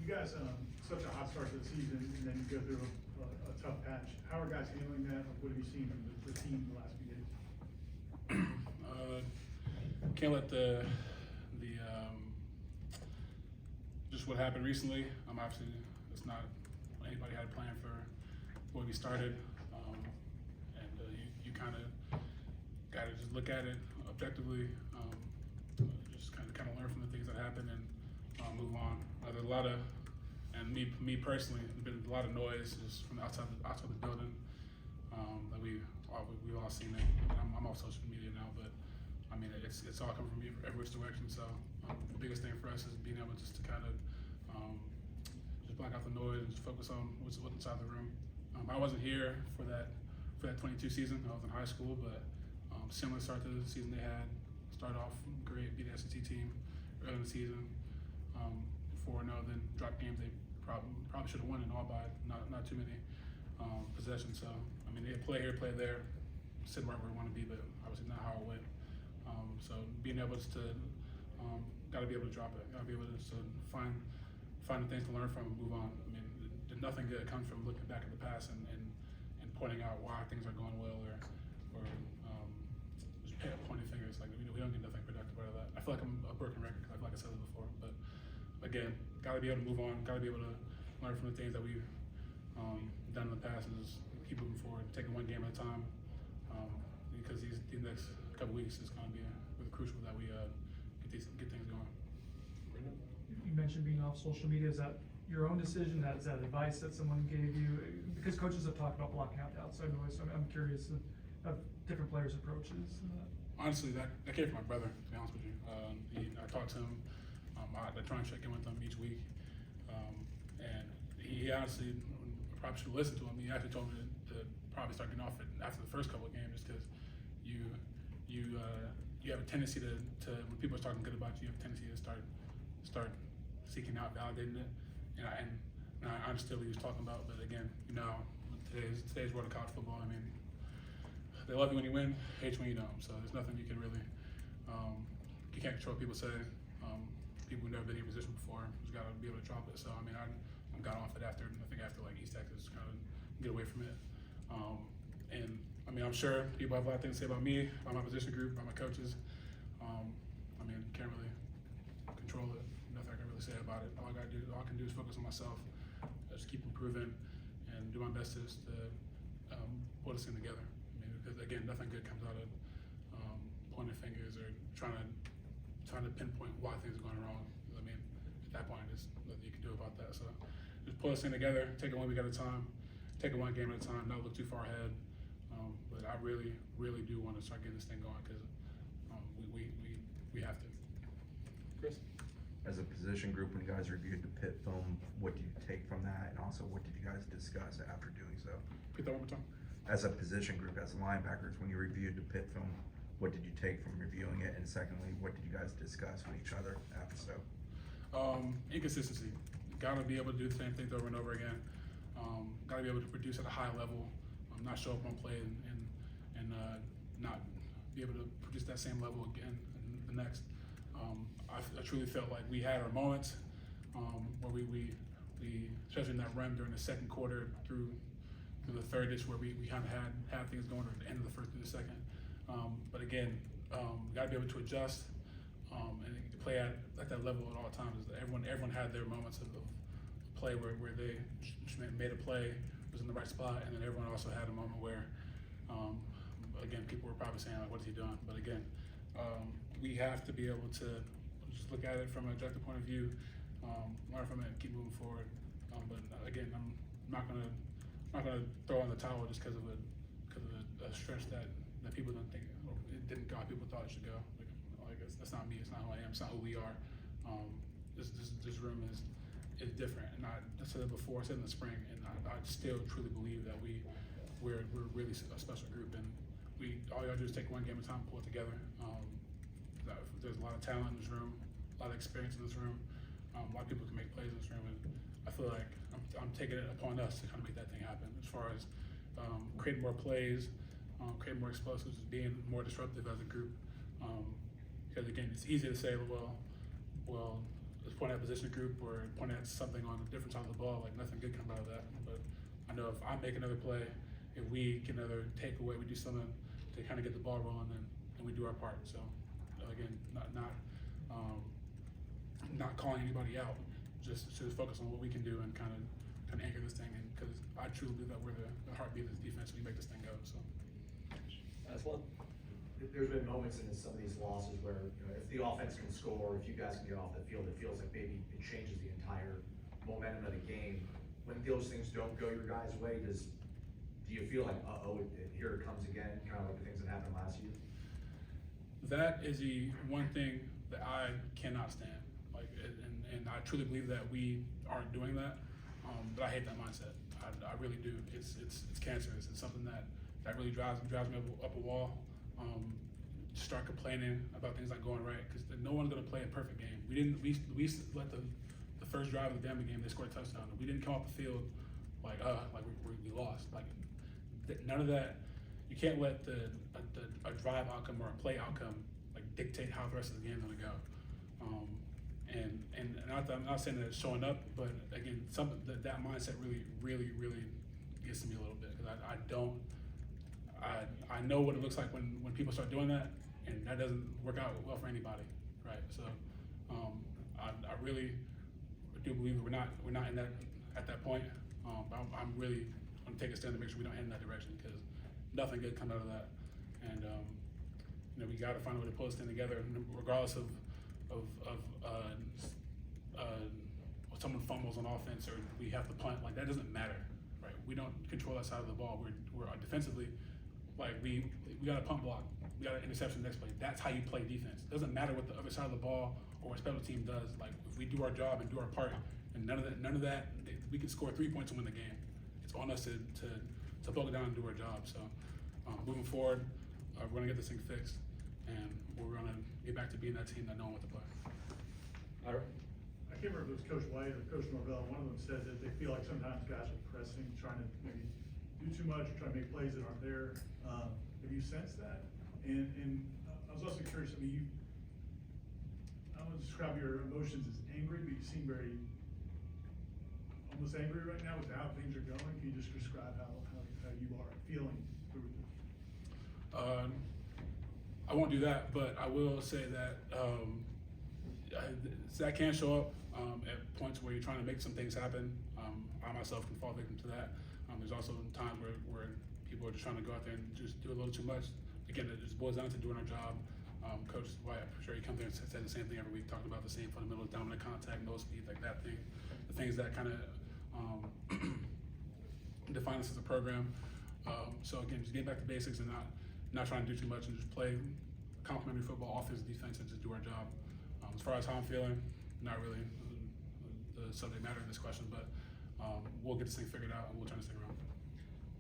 guys, such a hot start to the season, and then you go through a tough patch. How are guys handling that? What have you seen from the team the last few days? Can't let the just what happened recently. Obviously, it's not anybody had a plan for where we started, and you kind of got to just look at it objectively, just kind of learn from the things that happened and move on. There's a lot of, and me personally, there's been a lot of noise just from outside the building that we've all seen it. I'm off social media now, but I mean it's all coming from every which direction. So the biggest thing for us is being able just to kind of just block out the noise and just focus on what's inside the room. I wasn't here for that 22 season. I was in high school, but similar start to the season they had. Started off great, beat the SEC team early in the season. 4-0, then dropped games they probably should have won and all by not too many possessions. So I mean, they play here, play there, sit right where we want to be, but obviously not how it went. So being able to got to be able to drop it, got to be able to find the things to learn from and move on. I mean, nothing good comes from looking back at the past and pointing out why things are going well or just pointing fingers. Like we don't get nothing productive out of that. I feel like I'm a broken record, like I said it before, but again, got to be able to move on, got to be able to learn from the things that we've done in the past and just keep moving forward, taking one game at a time, because these next couple weeks is going to be really crucial that we get things going. You mentioned being off social media. Is that your own decision? Is that advice that someone gave you? Because coaches have talked about blocking out the outside noise, so I'm curious of different players' approaches. Honestly, that came from my brother, to be honest with you. I talked to him. I try and check in with him each week. And he honestly, I probably should listen to him. He actually told me to probably start getting off it after the first couple of games, just because you have a tendency to when people are talking good about you, you have a tendency to start seeking out, validating it. And I understood what he was talking about, but again, today's world of college football, I mean, they love you when you win, hate you when you don't. So there's nothing you can really, you can't control what people say. People who've never been in your position before, just gotta be able to drop it. So I mean, I got off it after like East Texas, kind of get away from it. And I mean, I'm sure people have a lot of things to say about me, about my position group, about my coaches. I mean, can't really control it. Nothing I can really say about it. All I can do is focus on myself, just keep improving, and do my best to pull this thing together. I mean, because again, nothing good comes out of pointing fingers or trying to pinpoint why things are going wrong. I mean, at that point, there's nothing you can do about that. So just pull this thing together, take it one week at a time, take it one game at a time, not look too far ahead. But I really, really do want to start getting this thing going because we have to. Chris? As a position group, when you guys reviewed the Pitt film, what did you take from that? And also, what did you guys discuss after doing so? Repeat that one more time. As a position group, as linebackers, when you reviewed the Pitt film, what did you take from reviewing it? And secondly, what did you guys discuss with each other after so? Inconsistency. Got to be able to do the same things over and over again. Got to be able to produce at a high level, not show up on play and not be able to produce that same level again in the next. I truly felt like we had our moments where we especially in that run during the second quarter through the third dish where we kind of had things going at the end of the first through the second. But again, we got to be able to adjust and play at that level at all times. Everyone had their moments of play where they made a play, was in the right spot, and then everyone also had a moment where, again, people were probably saying, like, what is he doing? But again, we have to be able to just look at it from an objective point of view, learn from it, and keep moving forward. But again, I'm not gonna throw in the towel just because of a stretch that people don't think it didn't go how people thought it should go. Like that's not me. It's not who I am. It's not who we are. This room is different. And I said it before. I said it in the spring, and I still truly believe that we're really a special group. And all you gotta do is take one game at a time, pull it together. There's a lot of talent in this room, a lot of experience in this room. A lot of people can make plays in this room, and I feel like I'm taking it upon us to kind of make that thing happen. As far as creating more plays, creating more explosives, being more disruptive as a group. Because again, it's easy to say, well, let's point at a position group or point at something on a different side of the ball, like nothing good come out of that. But I know if I make another play, if we can either take away, we do something to kind of get the ball rolling, and we do our part. So again, not calling anybody out, just focus on what we can do and kind of anchor this thing. And because I truly believe that we're the heartbeat of this defense, we make this thing go. So. That's one. There's been moments in some of these losses where, you know, if the offense can score, if you guys can get off the field, it feels like maybe it changes the entire momentum of the game. When those things don't go your guys' way, do you feel like, here it comes again, kind of like the things that happened last year? That is the one thing that I cannot stand. Like, and I truly believe that we aren't doing that. But I hate that mindset. I really do. It's cancerous. It's something that really drives me up a wall. Start complaining about things not going right because no one's gonna play a perfect game. We let the first drive of the Bama game, they scored a touchdown. We didn't come off the field like we lost. Like none of that. You can't let a drive outcome or a play outcome like dictate how the rest of the game's gonna go. And I'm not saying that it's showing up, but again, something that mindset really gets to me a little bit because I know what it looks like when people start doing that, and that doesn't work out well for anybody, right? So I really do believe that we're not in that at that point. I'm really going to take a stand to make sure we don't head in that direction because nothing good comes out of that, and you know we got to find a way to pull this thing together, regardless of someone fumbles on offense or we have to punt. Like that doesn't matter, right? We don't control that side of the ball. We're defensively, like we got a punt block, we got an interception next play. That's how you play defense. It doesn't matter what the other side of the ball or what special team does. Like if we do our job and do our part, and none of that, we can score 3 points and win the game. It's on us to buckle down and do our job. So moving forward, we're gonna get this thing fixed, and we're gonna get back to being that team that know what to play. Ira? I can't remember if it was Coach White or Coach Norvell. One of them said that they feel like sometimes guys are pressing, trying to maybe do too much, or trying to make plays that aren't there. Have you sensed that? And I was also curious. I mean, I don't want to describe your emotions as angry, but you seem very almost angry right now with how things are going. Can you just describe how you are feeling through this? I won't do that, but I will say that that can show up at points where you're trying to make some things happen. I myself can fall victim to that. There's also times where people are just trying to go out there and just do a little too much. Again, it just boils down to doing our job. Coach White, I'm sure he comes there and says the same thing every week, talking about the same fundamentals, dominant contact, no speed, like that thing. The things that kind of define us as a program. So again, just getting back to basics and not trying to do too much and just play complementary football, offense, defense, and just do our job. As far as how I'm feeling, not really the subject matter in this question, but we'll get this thing figured out and we'll turn this thing around.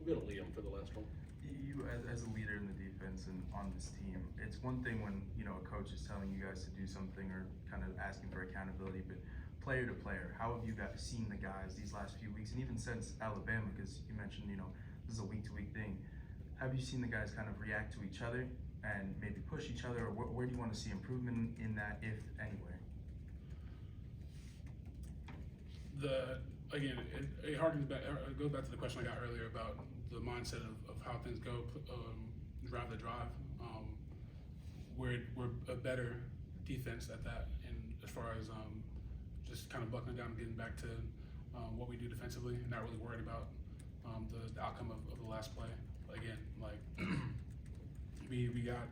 We'll go to Liam for the last one. You, as a leader in the defense and on this team, it's one thing when, you know, a coach is telling you guys to do something or kind of asking for accountability, but player to player, how have you guys seen the guys these last few weeks, and even since Alabama, because you mentioned, you know, this is a week-to-week thing, have you seen the guys kind of react to each other and maybe push each other, or where do you want to see improvement in that, if anywhere? Again, it harkens back. It goes back to the question I got earlier about the mindset of how things go, drive the drive. We're a better defense at that, and as far as just kind of buckling down and getting back to what we do defensively, and not really worried about the outcome of the last play. Again, like we got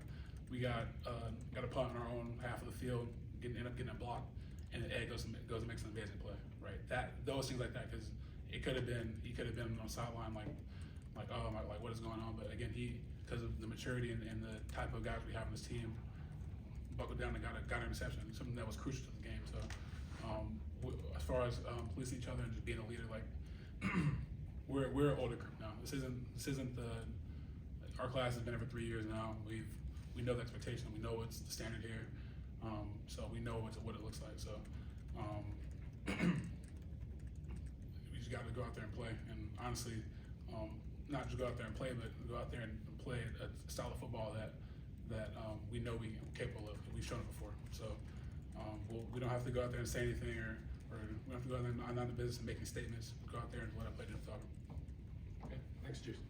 a punt on our own half of the field, end up getting a block, and then Ed goes and makes an amazing play. Right, those things like that, because he could have been on the sideline like what is going on. But again, because of the maturity and the type of guys we have on this team, buckled down and got an interception, something that was crucial to the game. So as far as policing each other and just being a leader, like we're an older group now. This isn't our class has been here for 3 years now. We know the expectation. We know what's the standard here. So we know what it looks like. So. We just got to go out there and play, and honestly, not just go out there and play, but go out there and play a style of football that we know we're capable of. We've shown it before, so We don't have to go out there and say anything, or we don't have to go out there and not in the business of making statements. We'll go out there and let our play do the talking. Okay, thanks, Juice.